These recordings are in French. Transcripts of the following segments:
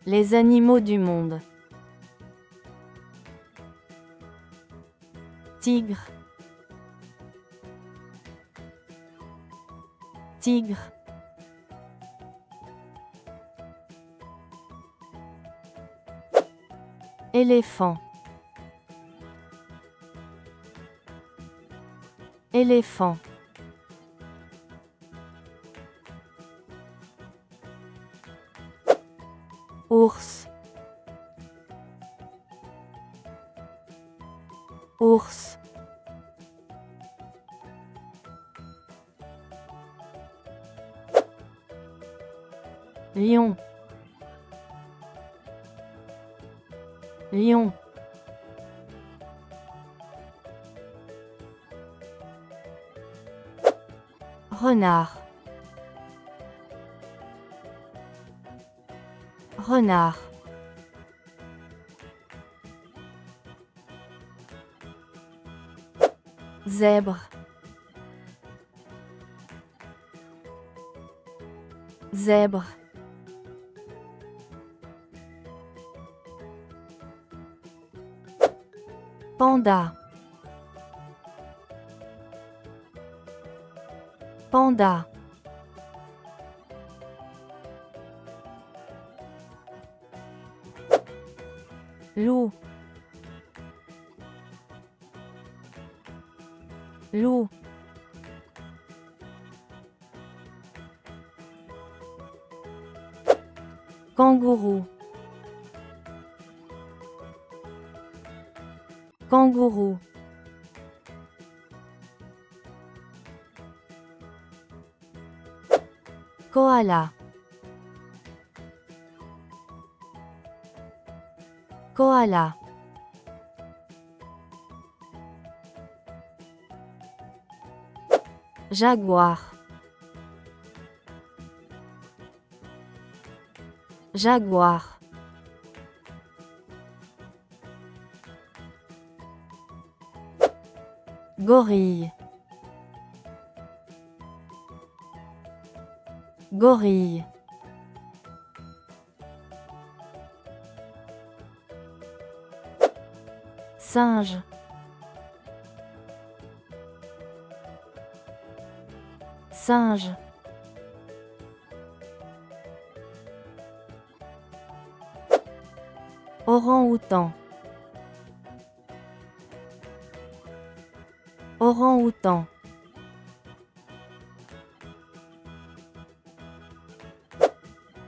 Les animaux du monde. Tigre. Tigre. Éléphant. Éléphant. Ours. Ours. Lion. Lion. Renard. Renard. Zèbre. Zèbre. Panda. Panda. Loup. Loup. Kangourou. Kangourou. Koala. Koala. Jaguar. Jaguar. Gorille. Gorille. Singe. Singe. Orang-outan. Orang-outan.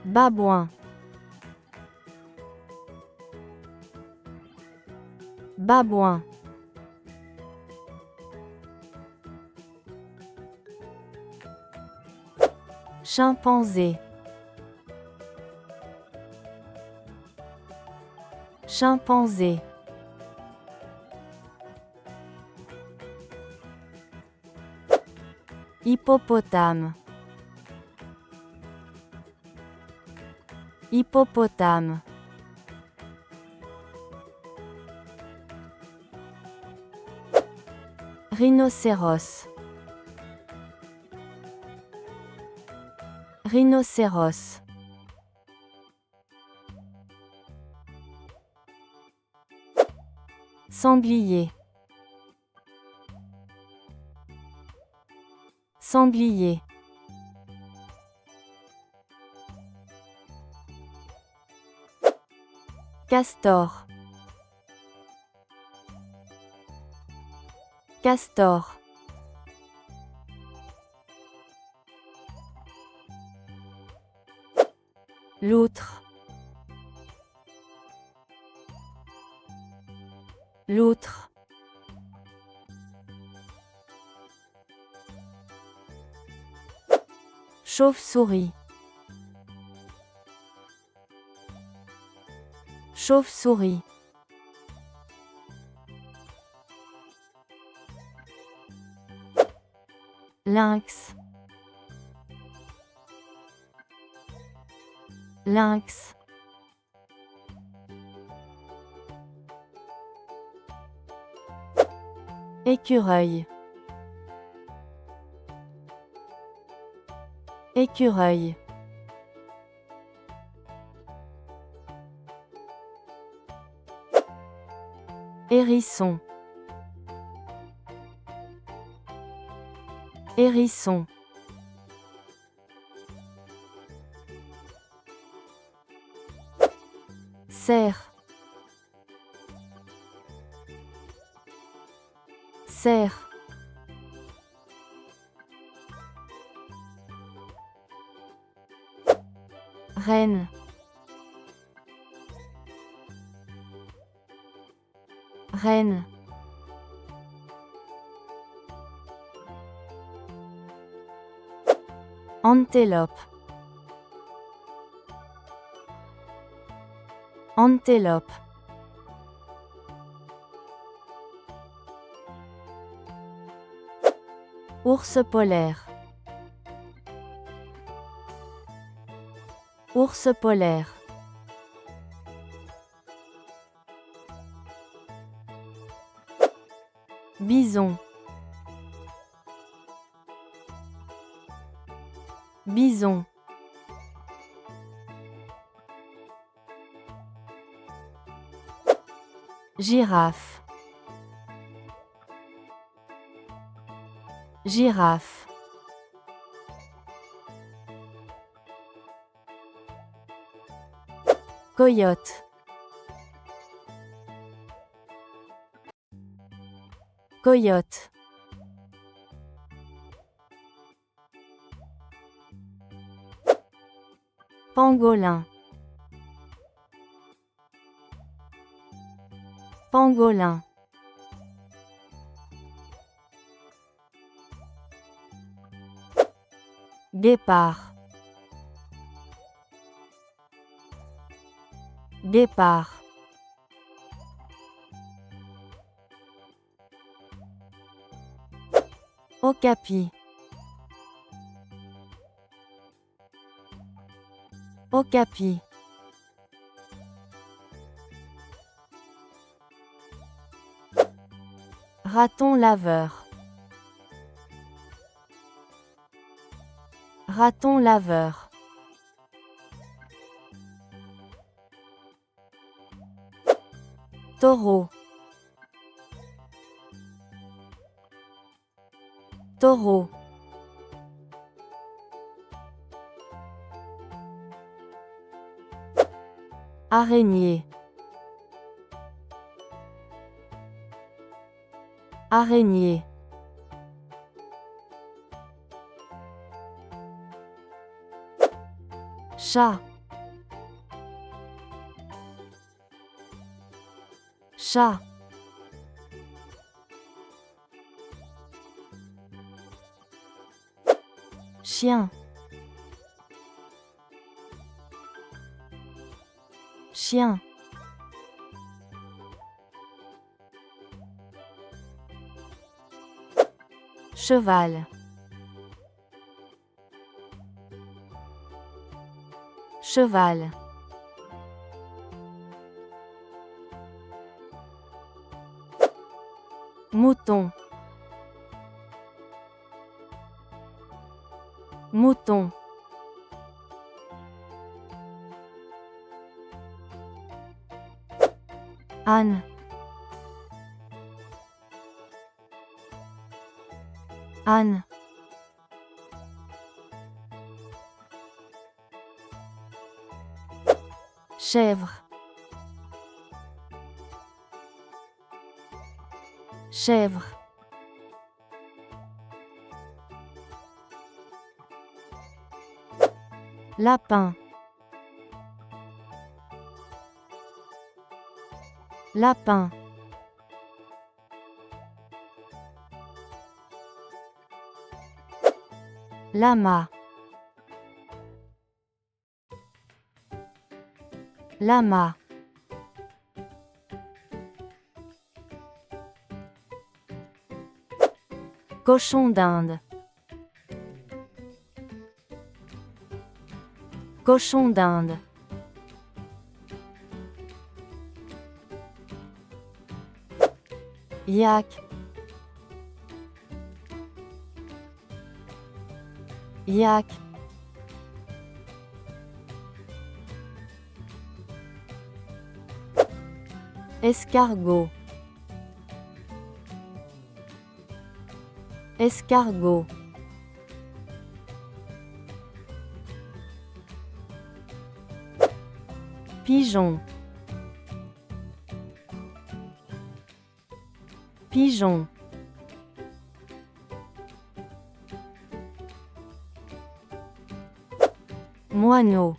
Babouin. Babouin. Chimpanzé. Chimpanzé. Hippopotame. Hippopotame. Rhinocéros. Rhinocéros. Sanglier. Sanglier. Castor. Castor. Loutre. Loutre. Chauve-souris. Chauve-souris. Lynx. Lynx. Écureuil. Écureuil. Hérisson. Hérisson. Cerf. Cerf. Reine. Reine. Antélope. Antélope. Ours polaire. Ours polaire. Bison. Bison. Girafe. Girafe. Coyote. Coyote. Pangolin. Pangolin. Guépard. Guépard. Okapi. Okapi. Raton laveur. Raton laveur. Taureau. Taureau. Araignée. Araignée. Chat. Chat. Chien. Chien. Cheval. Cheval. Mouton. Mouton. Âne. Âne. Chèvre. Chèvre. Lapin. Lapin. Lama. Lama. Cochon d'Inde. Cochon d'Inde. Yak. Yak. Escargot. Escargot. Pigeon. Pigeon. Moineau.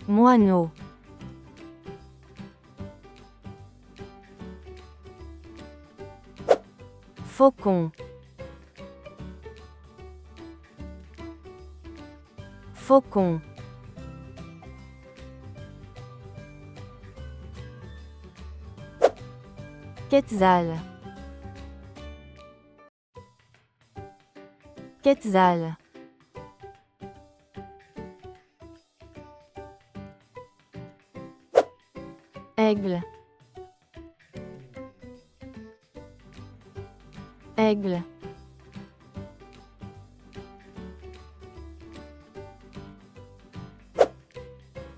Moineau. Faucon. Faucon. Quetzal. Quetzal. Aigle. Aigle.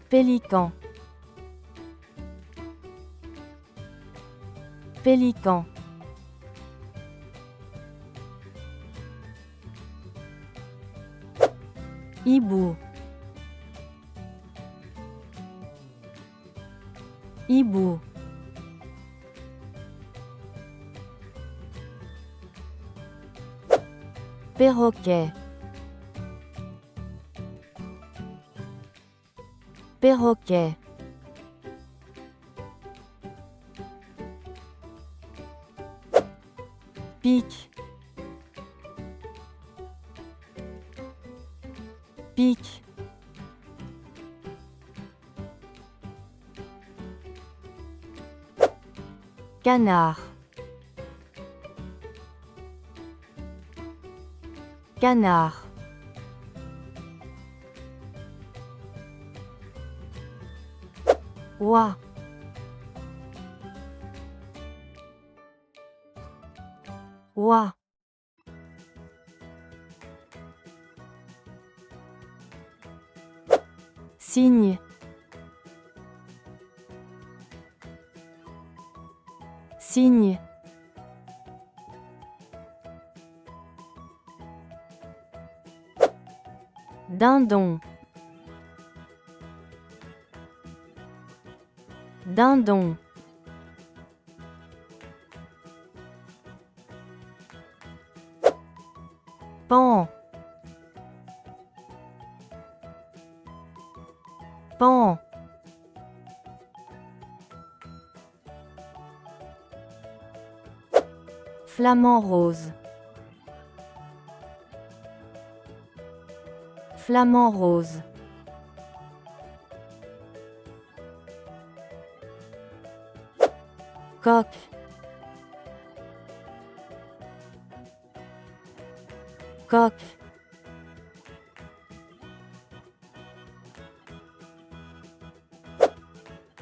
Pélican. Pélican. Hibou. Hibou. Perroquet. Perroquet. Pique. Pique. Canard. Canard. Oie. Oie. Cygne. Cygne. Dindon. Dindon. Paon. Paon. Flamant rose. Flamant rose. Coq. Coq.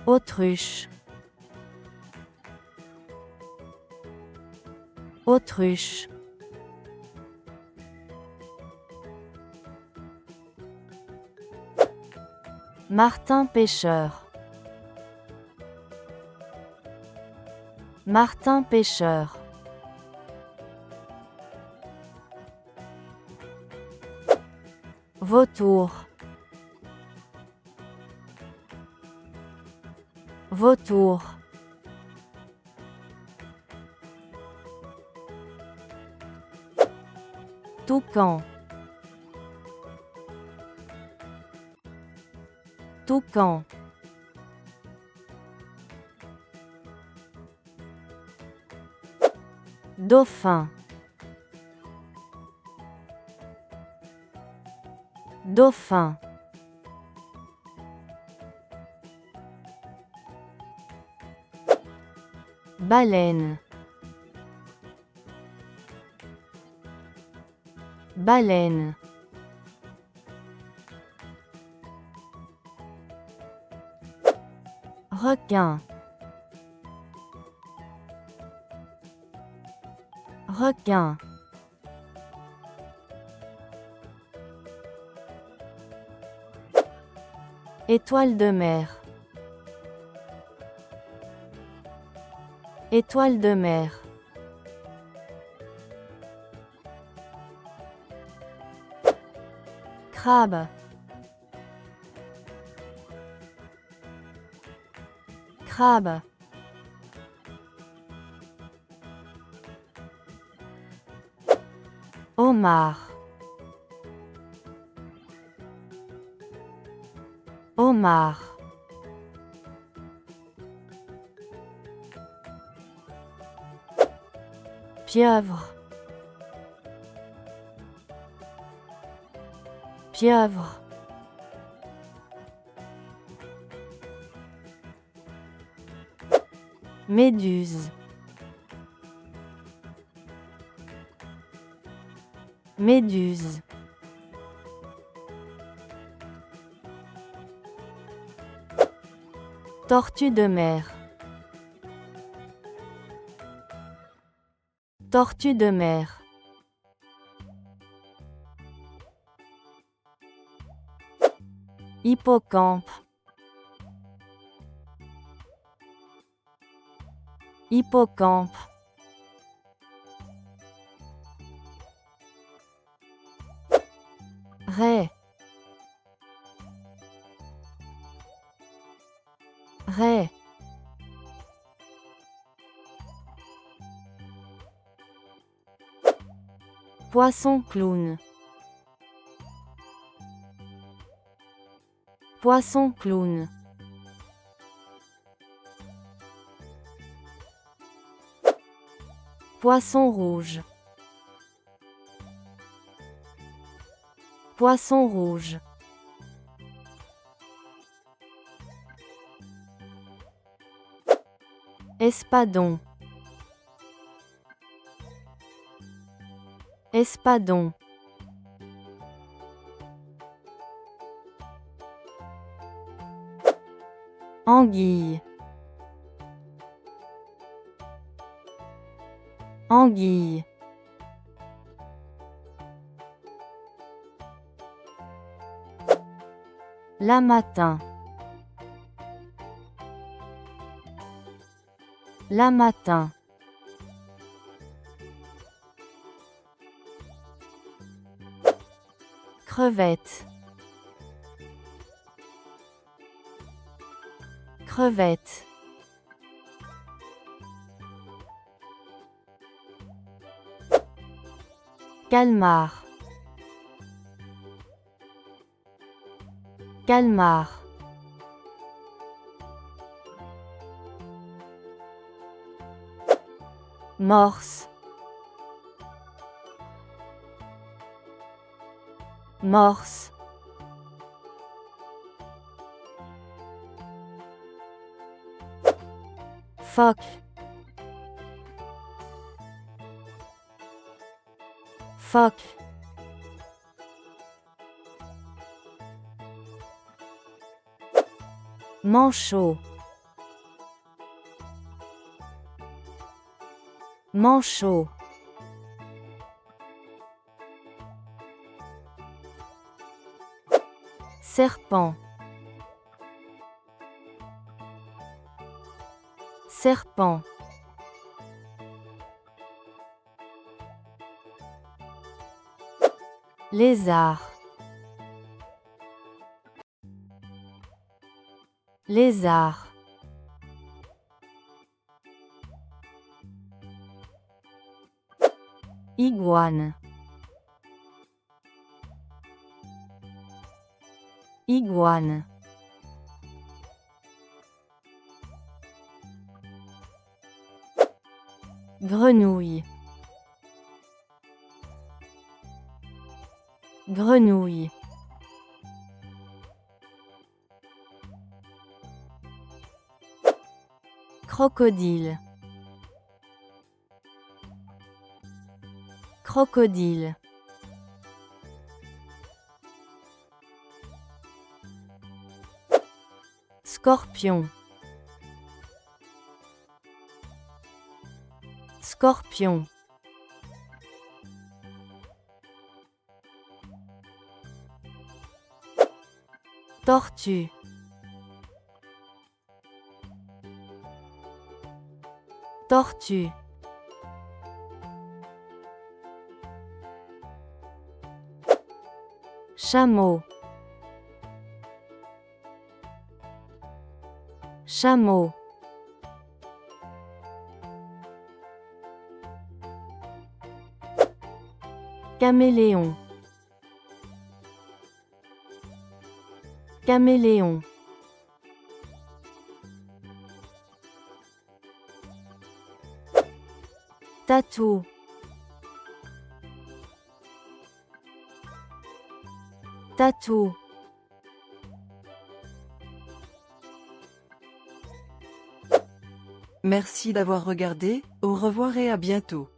Autruche. Autruche. Martin pêcheur. Martin pêcheur. Vautour. Vautour. Toucan. Toucan. Dauphin. Dauphin. Baleine. Baleine. Requin. Requin. Étoile de mer. Étoile de mer. Crabe. Crabe. Homard. Homard. Pieuvre. Pieuvre. Méduse. Méduse. Tortue de mer. Tortue de mer. Hippocampe. Hippocampe. Raie. Raie. Poisson clown. Poisson clown. Poisson rouge. Poisson rouge. Espadon. Espadon. Anguille. Anguille. Lamatin. Lamatin. Crevette. Crevette. Calmar. Calmar. Morse. Morse. Phoque. Phoque. Manchot. Manchot. Serpent. Serpent. Lézard. Lézard. Iguane. Iguane. Grenouille. Grenouille. Crocodile. Crocodile. Scorpion. Scorpion. Tortue. Tortue. Chameau. Chameau. Caméléon. Caméléon. Tatou. Tatou. Merci d'avoir regardé, au revoir et à bientôt.